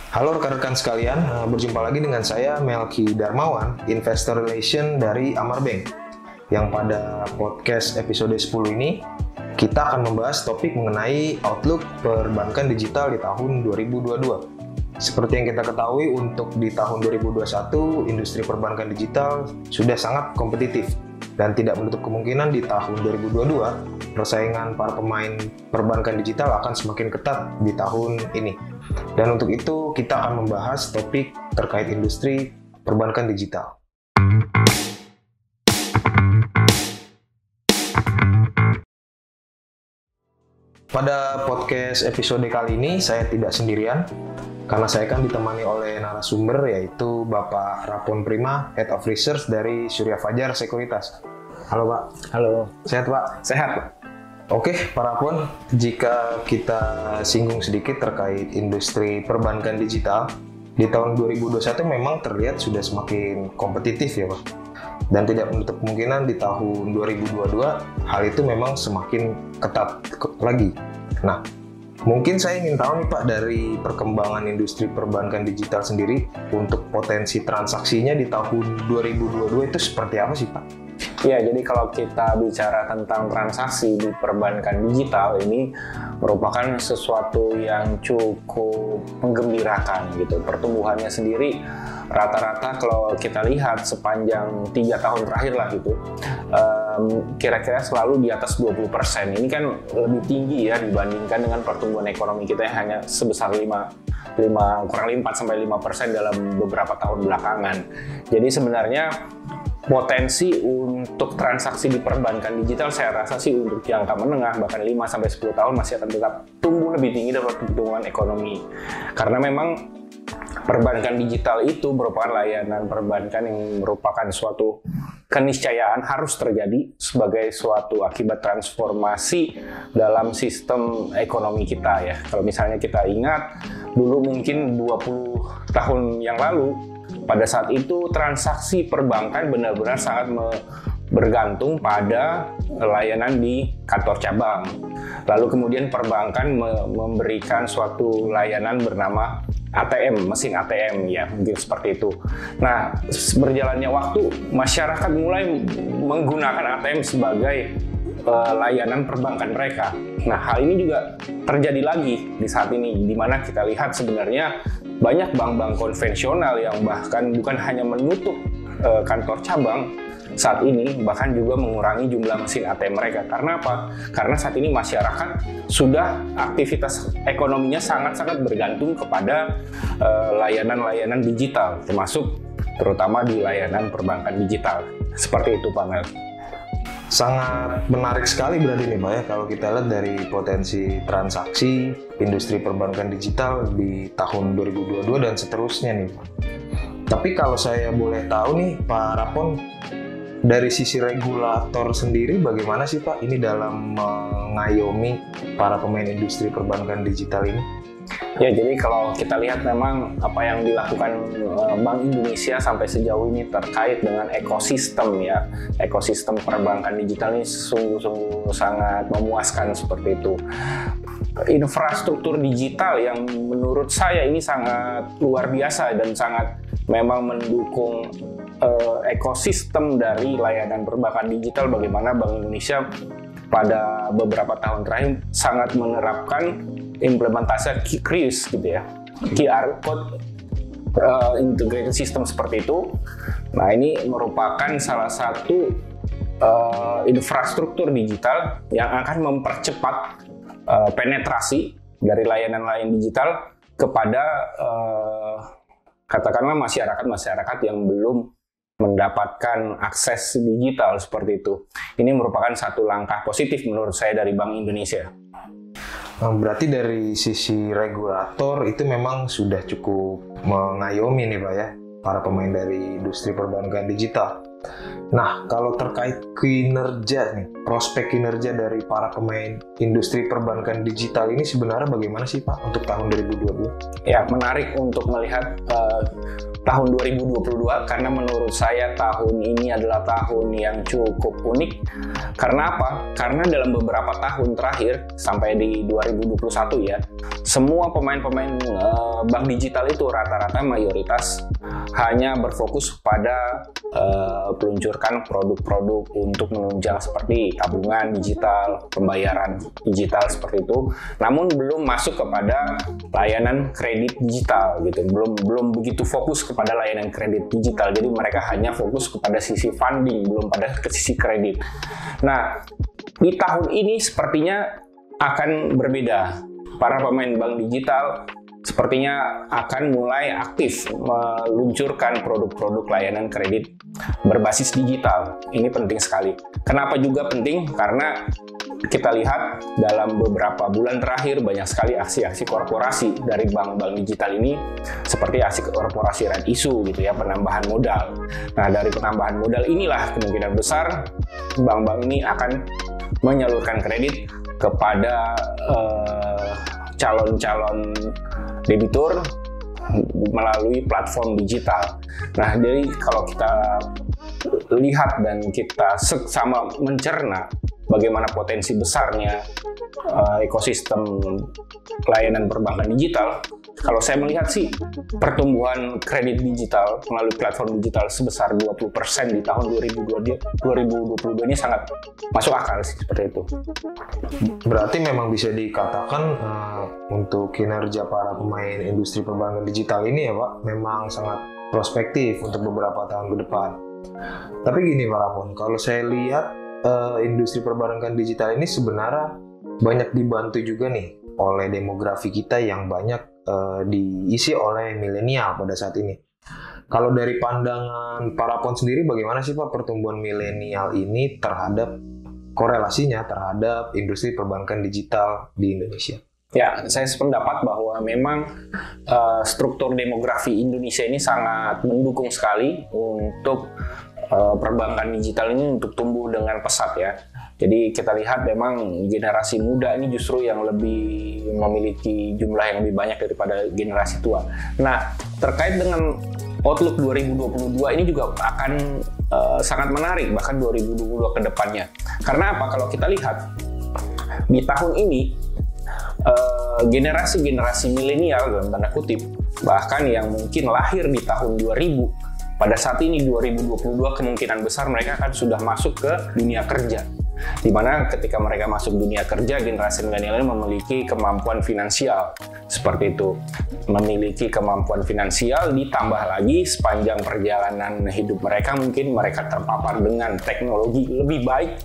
Halo rekan-rekan sekalian, berjumpa lagi dengan saya Melki Darmawan, Investor Relation dari Amar Bank. Yang pada podcast episode 10 ini, kita akan membahas topik mengenai outlook perbankan digital di tahun 2022. Seperti yang kita ketahui, untuk di tahun 2021, industri perbankan digital sudah sangat kompetitif. Dan tidak menutup kemungkinan di tahun 2022, persaingan para pemain perbankan digital akan semakin ketat di tahun ini. Dan untuk itu, kita akan membahas topik terkait industri perbankan digital. Pada podcast episode kali ini, saya tidak sendirian, karena saya akan ditemani oleh narasumber, yaitu Bapak Rapon Prima, Head of Research dari Surya Fajar Sekuritas. Halo Pak. Halo. Sehat Pak? Sehat Pak. Oke, Pak Rapon, jika kita singgung sedikit terkait industri perbankan digital, di tahun 2021 memang terlihat sudah semakin kompetitif ya Pak. Dan tidak menutup kemungkinan di tahun 2022, hal itu memang semakin ketat lagi. Nah, mungkin saya ingin tahu nih Pak, dari perkembangan industri perbankan digital sendiri, untuk potensi transaksinya di tahun 2022 itu seperti apa sih Pak? Ya, jadi kalau kita bicara tentang transaksi di perbankan digital, ini merupakan sesuatu yang cukup menggembirakan gitu. Pertumbuhannya sendiri rata-rata kalau kita lihat sepanjang 3 tahun terakhir lah gitu, kira-kira selalu di atas 20%. Ini kan lebih tinggi ya dibandingkan dengan pertumbuhan ekonomi kita yang hanya sebesar 4-5% dalam beberapa tahun belakangan. Jadi sebenarnya potensi untuk transaksi di perbankan digital saya rasa sih untuk jangka menengah bahkan 5-10 tahun masih akan tetap tumbuh lebih tinggi dari pertumbuhan ekonomi. Karena memang perbankan digital itu merupakan layanan perbankan yang merupakan suatu keniscayaan harus terjadi sebagai suatu akibat transformasi dalam sistem ekonomi kita ya. Kalau misalnya kita ingat dulu mungkin 20 tahun yang lalu, pada saat itu transaksi perbankan benar-benar sangat bergantung pada layanan di kantor cabang. Lalu kemudian perbankan memberikan suatu layanan bernama ATM, mesin ATM ya, mungkin seperti itu. Nah, berjalannya waktu, masyarakat mulai menggunakan ATM sebagai layanan perbankan mereka. Nah, hal ini juga terjadi lagi di saat ini, di mana kita lihat sebenarnya banyak bank-bank konvensional yang bahkan bukan hanya menutup kantor cabang saat ini, bahkan juga mengurangi jumlah mesin ATM mereka. Karena apa? Karena saat ini masyarakat sudah aktivitas ekonominya sangat-sangat bergantung kepada layanan-layanan digital, terutama di layanan perbankan digital. Seperti itu, Pak Mel. Sangat menarik sekali berarti nih Pak ya, kalau kita lihat dari potensi transaksi industri perbankan digital di tahun 2022 dan seterusnya nih Pak. Tapi kalau saya boleh tahu nih Pak Rapon, dari sisi regulator sendiri bagaimana sih Pak ini dalam mengayomi para pemain industri perbankan digital ini? Ya, jadi kalau kita lihat memang apa yang dilakukan Bank Indonesia sampai sejauh ini terkait dengan ekosistem ya, ekosistem perbankan digital ini sungguh-sungguh sangat memuaskan seperti itu. Infrastruktur digital yang menurut saya ini sangat luar biasa dan sangat memang mendukung ekosistem dari layanan perbankan digital, bagaimana Bank Indonesia pada beberapa tahun terakhir sangat menerapkan implementasi QRIS gitu ya, QR Code Integrated System seperti itu. Nah, ini merupakan salah satu infrastruktur digital yang akan mempercepat penetrasi dari layanan-layanan digital kepada katakanlah masyarakat yang belum mendapatkan akses digital seperti itu. Ini merupakan satu langkah positif menurut saya dari Bank Indonesia. Berarti dari sisi regulator itu memang sudah cukup mengayomi nih Pak ya, para pemain dari industri perbankan digital. Nah, kalau terkait kinerja nih, prospek kinerja dari para pemain industri perbankan digital ini sebenarnya bagaimana sih Pak untuk tahun 2022? Ya, menarik untuk melihat tahun 2022 karena menurut saya tahun ini adalah tahun yang cukup unik. Karena apa? Karena dalam beberapa tahun terakhir sampai di 2021 ya, semua pemain-pemain bank digital itu rata-rata mayoritas hanya berfokus pada peluncurkan produk-produk untuk menunjang seperti tabungan digital, pembayaran digital seperti itu. Namun belum masuk kepada layanan kredit digital gitu. Belum begitu fokus kepada layanan kredit digital. Jadi mereka hanya fokus kepada sisi funding, belum pada ke sisi kredit. Nah, di tahun ini sepertinya akan berbeda. Para pemain bank digital sepertinya akan mulai aktif meluncurkan produk-produk layanan kredit berbasis digital. Ini penting sekali. Kenapa juga penting? Karena kita lihat dalam beberapa bulan terakhir banyak sekali aksi-aksi korporasi dari bank-bank digital ini, seperti aksi korporasi red issue gitu ya, penambahan modal. Nah, dari penambahan modal inilah kemungkinan besar bank-bank ini akan menyalurkan kredit kepada calon-calon debitur melalui platform digital. Nah, jadi kalau kita lihat dan kita sama mencerna bagaimana potensi besarnya ekosistem layanan perbankan digital, kalau saya melihat sih pertumbuhan kredit digital melalui platform digital sebesar 20% di tahun 2022 ini sangat masuk akal sih, seperti itu. Berarti memang bisa dikatakan untuk kinerja para pemain industri perbankan digital ini ya Pak, memang sangat prospektif untuk beberapa tahun ke depan. Tapi gini Pak Rapon, kalau saya lihat industri perbankan digital ini sebenarnya banyak dibantu juga nih oleh demografi kita yang banyak diisi oleh milenial pada saat ini. Kalau dari pandangan Pak Rapon sendiri, bagaimana sih Pak pertumbuhan milenial ini terhadap korelasinya terhadap industri perbankan digital di Indonesia? Ya, saya sependapat bahwa memang struktur demografi Indonesia ini sangat mendukung sekali untuk perbankan digital ini untuk tumbuh dengan pesat ya. Jadi kita lihat memang generasi muda ini justru yang lebih memiliki jumlah yang lebih banyak daripada generasi tua. Nah, terkait dengan outlook 2022 ini juga akan sangat menarik bahkan 2022 ke depannya. Karena apa? Kalau kita lihat di tahun ini generasi-generasi milenial dalam tanda kutip, bahkan yang mungkin lahir di tahun 2000, pada saat ini 2022 kemungkinan besar mereka akan sudah masuk ke dunia kerja. Di mana ketika mereka masuk dunia kerja, generasi milenial ini memiliki kemampuan finansial seperti itu. Memiliki kemampuan finansial ditambah lagi sepanjang perjalanan hidup mereka mungkin mereka terpapar dengan teknologi lebih baik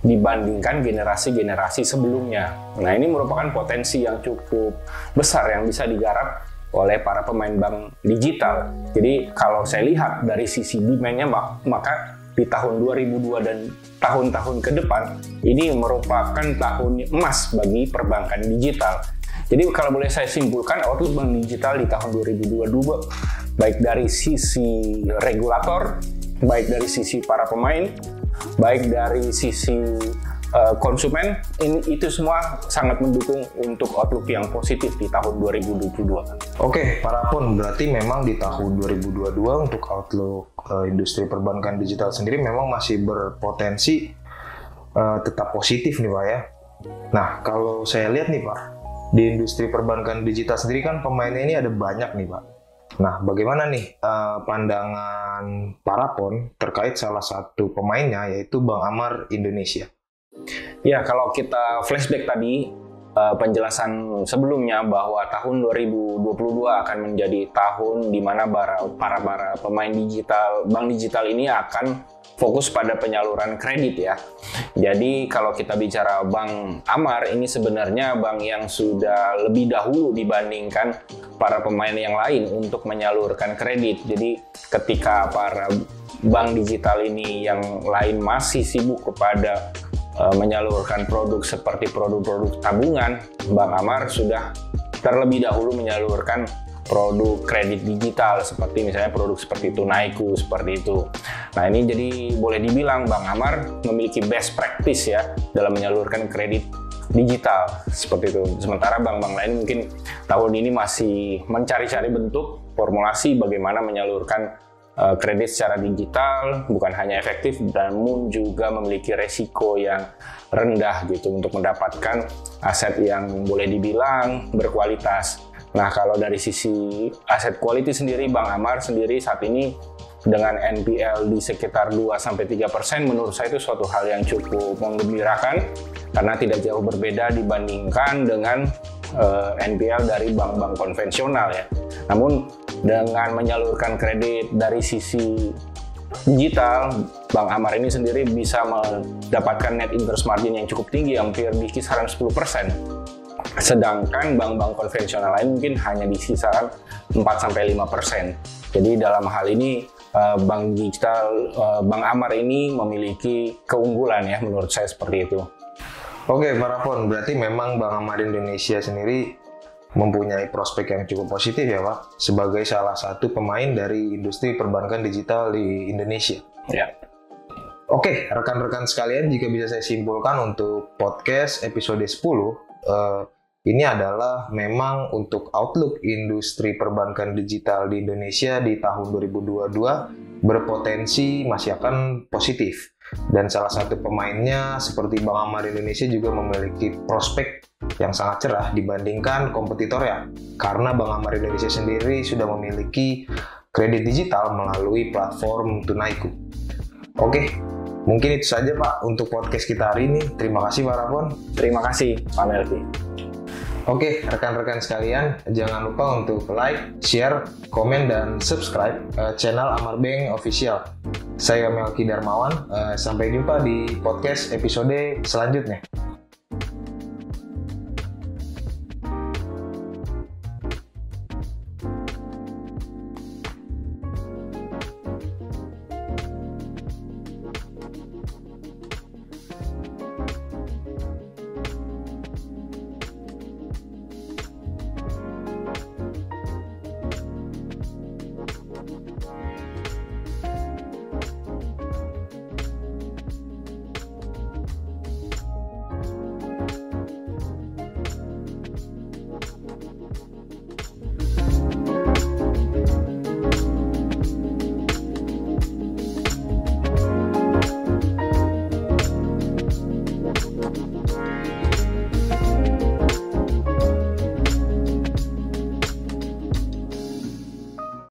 dibandingkan generasi-generasi sebelumnya. Nah, ini merupakan potensi yang cukup besar yang bisa digarap oleh para pemain bank digital. Jadi kalau saya lihat dari sisi demand-nya, maka di tahun 2002 dan tahun-tahun ke depan ini merupakan tahun emas bagi perbankan digital. Jadi kalau boleh saya simpulkan, outlook bank digital di tahun 2022 baik dari sisi regulator, baik dari sisi para pemain, baik dari sisi konsumen, itu semua sangat mendukung untuk outlook yang positif di tahun 2022. Oke, Pak Rapon, berarti memang di tahun 2022 untuk outlook industri perbankan digital sendiri memang masih berpotensi tetap positif nih Pak ya. Nah, kalau saya lihat nih Pak, di industri perbankan digital sendiri kan pemainnya ini ada banyak nih Pak. Nah, bagaimana nih pandangan Pak Rapon terkait salah satu pemainnya yaitu Bank Amar Indonesia? Ya, kalau kita flashback tadi penjelasan sebelumnya bahwa tahun 2022 akan menjadi tahun di mana para pemain digital, bank digital ini akan fokus pada penyaluran kredit ya. Jadi kalau kita bicara Bank Amar, ini sebenarnya bank yang sudah lebih dahulu dibandingkan para pemain yang lain untuk menyalurkan kredit. Jadi ketika para bank digital ini yang lain masih sibuk kepada menyalurkan produk seperti produk-produk tabungan, Bank Amar sudah terlebih dahulu menyalurkan produk kredit digital seperti misalnya produk seperti Tunaiku seperti itu. Nah ini jadi boleh dibilang Bank Amar memiliki best practice ya dalam menyalurkan kredit digital seperti itu. Sementara bank-bank lain mungkin tahun ini masih mencari-cari bentuk formulasi bagaimana menyalurkan kredit secara digital, bukan hanya efektif namun juga memiliki resiko yang rendah gitu untuk mendapatkan aset yang boleh dibilang berkualitas. Nah kalau dari sisi aset quality sendiri, Bank Amar sendiri saat ini dengan NPL di sekitar 2-3% menurut saya itu suatu hal yang cukup menggembirakan karena tidak jauh berbeda dibandingkan dengan NPL dari bank-bank konvensional ya. Namun dengan menyalurkan kredit dari sisi digital, Bank Amar ini sendiri bisa mendapatkan net interest margin yang cukup tinggi, hampir di kisaran 10%. Sedangkan bank-bank konvensional lain mungkin hanya di kisaran 4-5%. Jadi dalam hal ini bank digital, Bank Amar ini memiliki keunggulan ya menurut saya seperti itu. Oke, Pak Rafon, berarti memang Bank Amar Indonesia sendiri mempunyai prospek yang cukup positif ya Pak, sebagai salah satu pemain dari industri perbankan digital di Indonesia. Ya. Oke, rekan-rekan sekalian, jika bisa saya simpulkan untuk podcast episode 10, ini adalah memang untuk outlook industri perbankan digital di Indonesia di tahun 2022 berpotensi masih akan positif. Dan salah satu pemainnya seperti Bank Amar Indonesia juga memiliki prospek yang sangat cerah dibandingkan kompetitornya. Karena Bank Amar Indonesia sendiri sudah memiliki kredit digital melalui platform Tunaiku. Oke, mungkin itu saja Pak untuk podcast kita hari ini. Terima kasih Pak Rafon. Terima kasih Pak Melki. Oke, rekan-rekan sekalian, jangan lupa untuk like, share, komen, dan subscribe channel Amar Bank Official. Saya Melki Darmawan, sampai jumpa di podcast episode selanjutnya.